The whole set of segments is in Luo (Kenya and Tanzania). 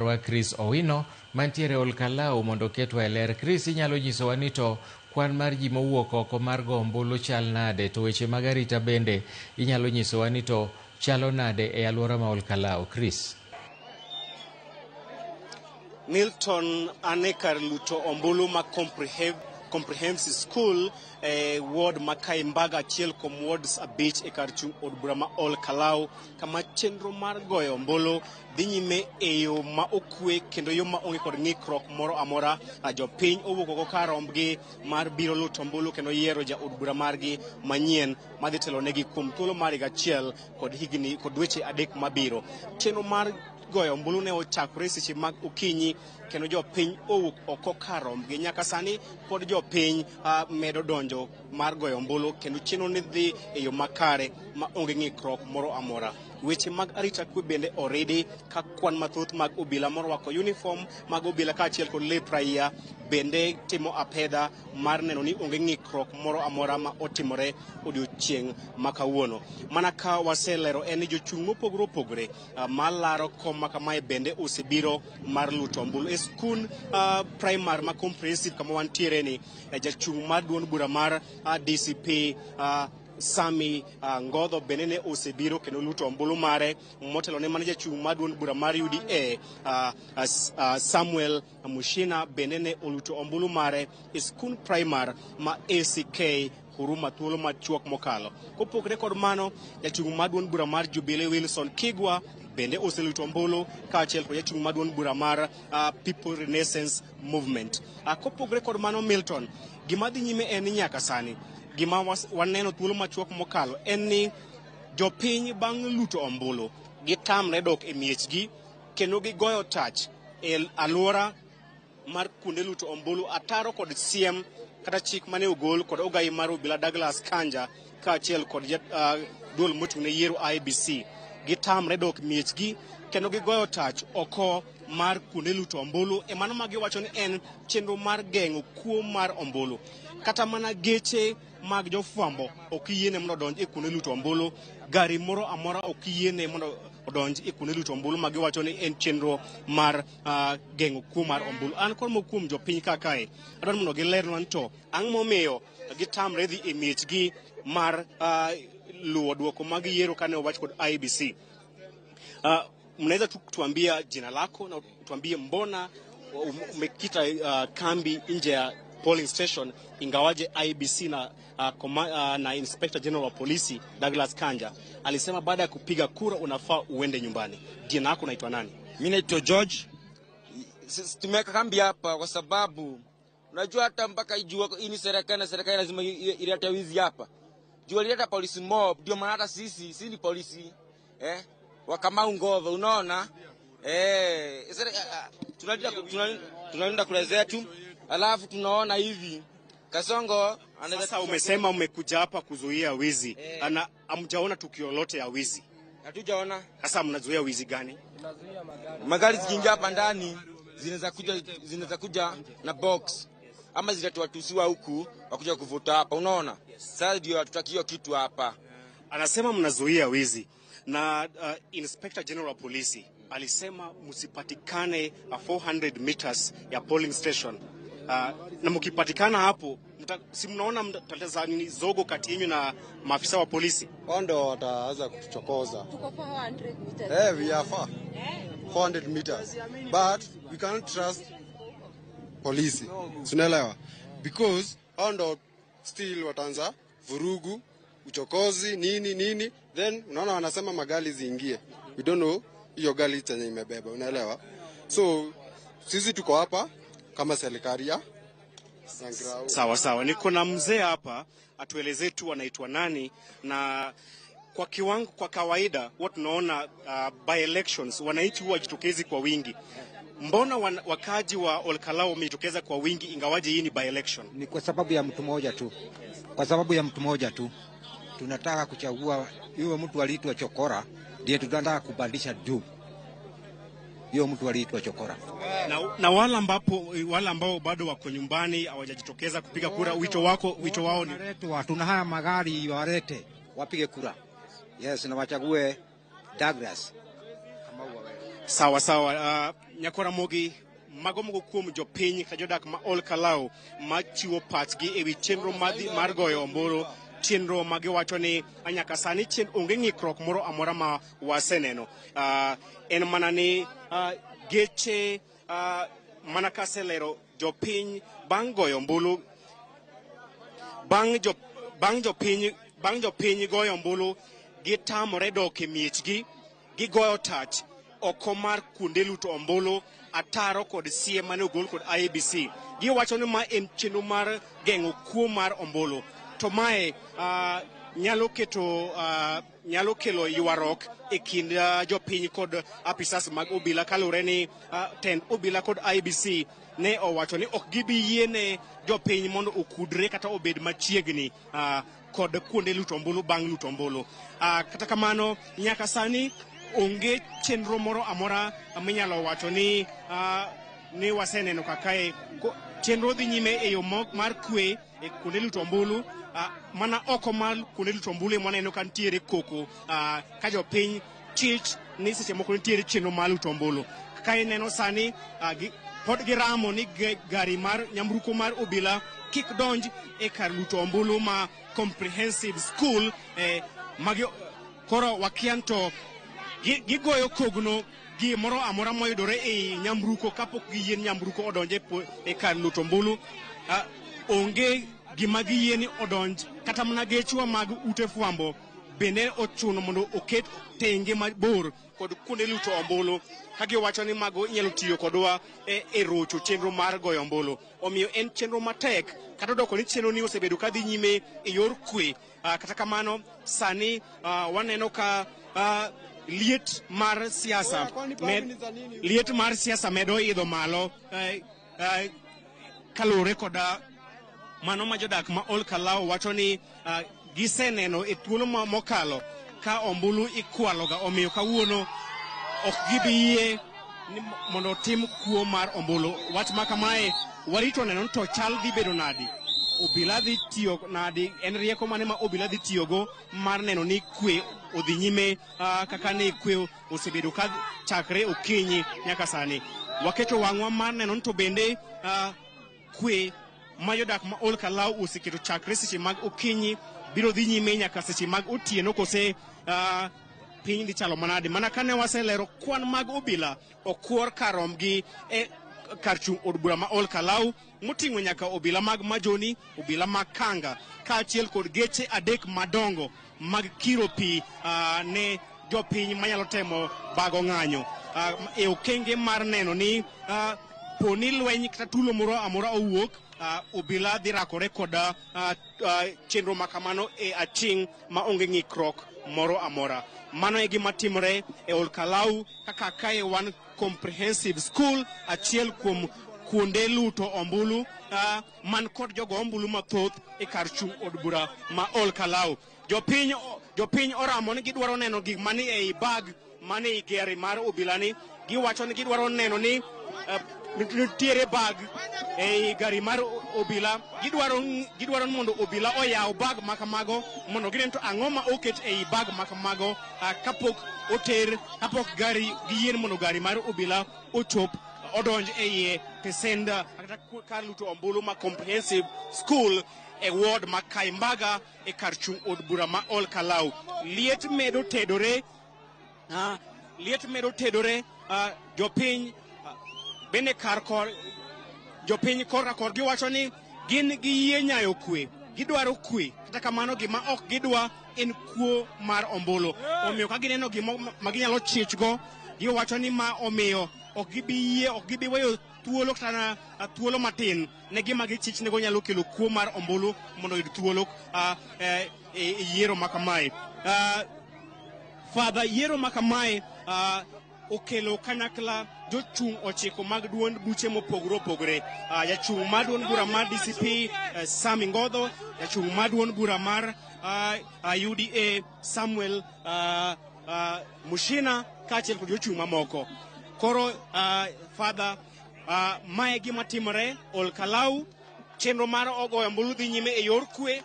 wa Chris Owino mantiere Ol-Kalou mondo ketwa ler. Chris, inyalo nyisowa ni to kwan mar ji mowuok oko mar go ombulu chal nade, to weche mag arita bende inyalo nyisowa ni to chalo nade e alwora ma Ol-Kalou? Chris. Milton ane kar luto ombulu ma comprehensive school ward makai mbaga achiel kuom wards abich e kar chung od bura ma Ol-Kalou, kama chenro mar goyo ombulu dhi nyime e yo ma okwe kendo yo ma onge kod ng'ikruok moro amora. Jopiny owuok oko kar rombgi mar biro luto ombulu kendo yiero ja od bura margi manyien madhi telo negi kuom thuolo mar higa achiel kod higni kod dweche 3 mabiro. Chenro mar goyo ombulu ne ochakore seche mag okinyi kendo jopiny owuok oko kar rombgi. Nyaka sani pod jopiny medo donjo mar goyo ombulu kendo chenro ni dhi e yo makare ma onge ng'ikruok moro amora. Weche mag arita kwe bende oridi ka kwan mathoth mag obila morwako uniform mag obila kaachiel kod lep raia bende timo apedha mar neno ni onge ng'ikruok moro amora ma otimore odiochieng' ma kawuono. Mana ka waselero en ni jochung' mopogore opogore malaro kom ma kamae bende osebiro mar luto ombulu e skul primary ma comprehensive kama wantiere ni. Jachung' mar duond bura mar DCP Sami Ngodho bende ne osebiro kendo luto ombulu mare. Motelo ne mane jachung' mar duond bura mar UDA Samuel Mushina bende ne oluto ombulu mare e skul primary ma ACK Huruma thuolo machuok mokalo. Kopogore kod mano, jachung' mar duond bura mar Jubilee Wilson Kigwa bende oseluto ombulu kaachiel kod jachung' mar duond bura mar People Renaissance Movement. Kopogore kod mano, Milton, gima dhi nyime en ni nyaka sani gima waneno thuolo machuok mokalo en ni jopiny bang' luto ombulu gitamre dok e miechgi kendo gigoyo tach e alwora mar kuonde luto ombulu. Ataro kod siem kata chik mane ogol kod ogai mar obila Douglas Kanja kaachiel kod duol mochung' ne yiero IBC gitamre dok miechgi kendo gigoyo tach oko mar kuonde luto ombulu. E mano ma giwacho ni en chenro mar geng'o kuo mar ombulu. Kata mana geche mag jofwambo ok yiene mondo odonj e kuonde luto ombulu, gari moro amora ok yiene mondo odonj e kuonde luto ombulu ma giwacho ni en chenro mar geng'o kuo mar ombulu. An kod mo kuom jopiny kakae adwaro mondo gilernwa to ang' momiyo gitamre dhi e miechgi mar luwo duoko mag yiero kane owach kod IBC. Mnaweza tuambia jina lako na tuambie mbona umekita kambi nje ya polling station ingawaje IBC na Inspector General wa polisi Douglas Kanja alisema baada ya kupiga kura unafaa uende nyumbani. Jina lako unaitwa nani? Mimi naitwa George. Tumeka kambi hapa kwa sababu unajua hata mpaka ijua hii serikali lazima ilete wizi hapa. Jua ileta polisi mob, ndio maana hata sisi ni polisi wa Kamau Ngova, unaona? Tunalinda kura zetu. Alafu tunaona hivi Kasongo sasa umesema umekuja hapa kuzuia wizi. Hamjaona tukio lote ya wizi? Hatujaona. Sasa mnazuia wizi gani? Tunazuia magari zikiingia hapa ndani zinaweza kuja na box ama zitatusiwa huku wakuja kuvuta hapa, unaona? Sasa ndio hatutaki hiyo kitu hapa. Anasema mnazuia wizi na Inspector General wa polisi alisema msipatikane 400 meters ya polling station. Na mkipatikana hapo si mnaona mtateza zogo kati yenu na maafisa wa polisi? Wando wataanza kutuchokoza. Tuko 400 meters. We are far. 400 meters. But we can't trust polisi. Tunaelewa? Because wando still wataanza vurugu, uchokozi, nini. Then unaona wanasema magari ziingie. We don't know hiyo gari chenye imebeba, unaelewa? So sisi tuko hapa kama serikali ya sawa. Niko na mzee hapa atueleze tu anaitwa nani, na kwa kawaida watu tunaona by elections wananchi huwa jitokezi kwa wingi. Mbona wakaji wa Ol-Kalou wamejitokeza kwa wingi ingawaje hii ni by election? Ni kwa sababu ya mtu mmoja tu. Tunataka kuchagua yule mtu aliitwa Chokora, ndiye tunataka kubadilisha juu. Hiyo mtu aliitwa Chokora. Na wale ambao bado wako nyumbani hawajajitokeza kupiga kura, wito wao ni tuna haya magari warete wapige kura. Yes, na wachague Douglas. Sawa sawa, nyakora mogi mago mogo kuom jopiny ka jodak ma Ol-Kalou ma chiwo pachgi ewi chenro mar goyo ombulu, chenro ma giwacho ni nyaka sani onge ng'ikruok moro amora ma waseneno. En mana ni geche mana kaselero jopiny bang' goyo ombulu, bang' jopiny goyo ombulu gitamore dok e miechgi, gigoyo tach oko mar kuonde luto ombulu, ataro kod sie mane ogol kod IEBC. Giwacho ni ma en chenro mar geng'o kuo mar ombulu. To mae nyalo kelo ywarok e kind jopiny kod apisas mag obila, kalure ni tend obila kod IEBC ne owacho ni ok gibi yiene jopiny mondo okudre kata obed machiegni kod kuonde luto ombulu bang' luto ombulu. Kata kamano nyaka sani onge chenro moro amora minyalo wacho ni waseneno kakae. Chenro dhi nyime e yo mar kwe e kuonde luto ombulu, mana oko mar kuonde luto ombulu mwaneno ka nitiere koko ka jopiny chich ni seche moko nitiere chenro mar luto ombulu. Ka ineno sani pod giramo ni gari mar nyamruko mar obila kik donj e kar luto ombulu ma comprehensive school koro wakian to gigoyo kogno gi moro amora moyudore e nyamruko kapok giyien nyamruko odonje e kar luto ombulu. Onge gima giyien odonj, kata mana gechwa mag ute fwambo bende ochuno mondo oket tenge mabor kod kuonde luto ombulu, ka giwacho ni mago inyalo tiyo kodwa e rocho chenro mar goyo ombulu. Omiyo en chenro matek, kata doko ni chenro ni osebedo ka dhi nyime e yor kwe. Kata kamano sani waneno ka liet mar siasa medo idho malo, kalure koda mano ma jodak ma Ol-Kalou wacho ni giseneno e thuolo mokalo ka ombulu ikwaloga. Omiyo kawuono ok gibi yie mondo tim kuo mar ombulu. Wach ma kamae warito neno to chal dhi bedo nadi, obila dhi tiyo nadi, en rieko mane ma obila dhi tiyogo mar neno ni kwe odhi nyime kaka ne kwe osebedo ka chakre okinyi nyaka sani. Waketo wang'wa mar neno to bende kwe ma jodak ma Ol-Kalou oseketo chakre seche mag okinyi biro dhi nyime nyaka seche mag otieno, kose piny dhi chalo manade. Mana kane waselero kwan mag obila okwor karomgi e kar chung' od bura ma Ol-Kalou, moting'o nyaka obila mag Majoni, obila mag Kanga, kaachiel kod geche 3 madongo mag kiro pi ne jopiny manyalo temo bago ng'anyo e okenge mar neno ni poni lweny kata tulo moro amora owuok, obila dhi rakore kod chenro makamano e aching' ma onge ng'ikruok moro amora. Mano e gima timore e Ol-Kalou, kaka kae wan comprehensive school, achiel kuom kuonde luto ombulu man kod jogo ombulu mathoth e kar chung' od bura ma Ol-Kalou. Jopiny oramo ni gidwaro neno gik mani ei bag mani ei gari mar obila ni. Giwacho ni gidwaro neno ni nitiere bag ei gari mar obila. Gidwaro mondo obila oyaw bag makamago mondo gineno to ang'o ma oket ei bag makamago kapok gari giyien mondo gari mar obila ochop odonj e iye tesend kata kar luto ombulu ma comprehensive school e ward ma Kaimbaga e kar chung' od bura ma Ol-Kalou. Liet medo tedore, jopiny bende jopiny korka kor giwacho ni gin giyie nyayo kwe, gidwaro kwe, kata kamano gima ok gidwa en kuo mar ombulu. Omiyo ka gineno gima ginyalo chichgo, giwacho ni ma omiyo ok gibi weyo thuolo kata thuolo matin ne gima gichichnego nyalo kelo kuo mar ombulu mondo yud thuolo e yiero makamae. Fadha yiero makamae okelo kanyakla jochung' 9 mag duond buche mopogore opogore. Jachung' mar duond bura mar DCP Sami Ngodho, jachung' mar duond bura mar UDA Samuel Mushina, kaachiel kod jochung' mamoko. Koro Fadha, mae gima timore Ol-Kalou, chenro mar ogoyo ombulu dhi nyime e yor kwe,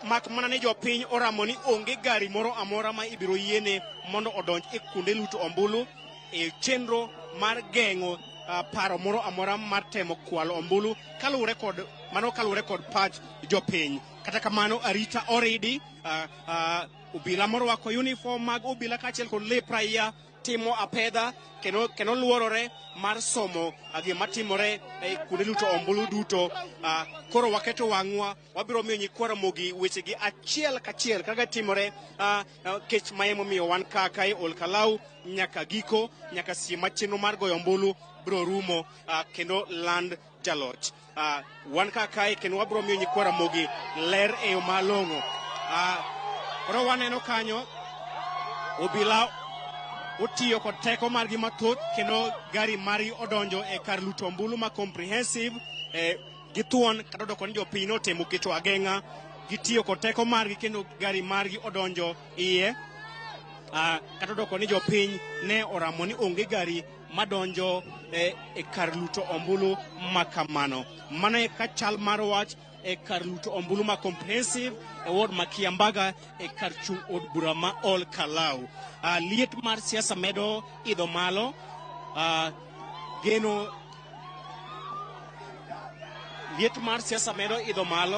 mak mana ni jopiny oramo ni onge gari moro amora ma ibiro yiene mondo odonj e kuonde luto ombulu. e chenro mar geng'o paro moro amora mar temo kwalo ombulu kaluwore kod pach jopiny. Kata kamano arita oridi, obila morwako uniform mag obila kaachiel kod lep raia timo apedha kendo luorore mar somo gima timore e kuonde luto ombulu duto. Koro waketo wang'wa, wabiro miyo nyikwara mogi wechegi achiel kachiel kaka timore, kech ma emomiyo wan kaka e Ol-Kalou nyaka giko, nyaka sima chenro mar goyo ombulu biro rumo kendo land jaloch. Wan kaka kendo wabiro miyo nyikwara mogi ler e yo malong'o. Koro waneno kanyo obila otiyo kod teko margi mathoth kendo gari mari odonjo e kar luto ombulu ma comprehensive githuon kata doko ni jopiny notemo keto ageng'a, gitiyo kod teko margi kendo gari margi odonjo iye, kata doko ni jopiny ne oramo ni onge gari madonjo e kar luto ombulu makamano. Mano e ka chal mar wach e kar luto ombulu ma comprehensive e ward ma Kiambaga e kar chung' od bura ma Ol-Kalou. Liet mar siasa medo idho malo, liet mar siasa medo idho malo.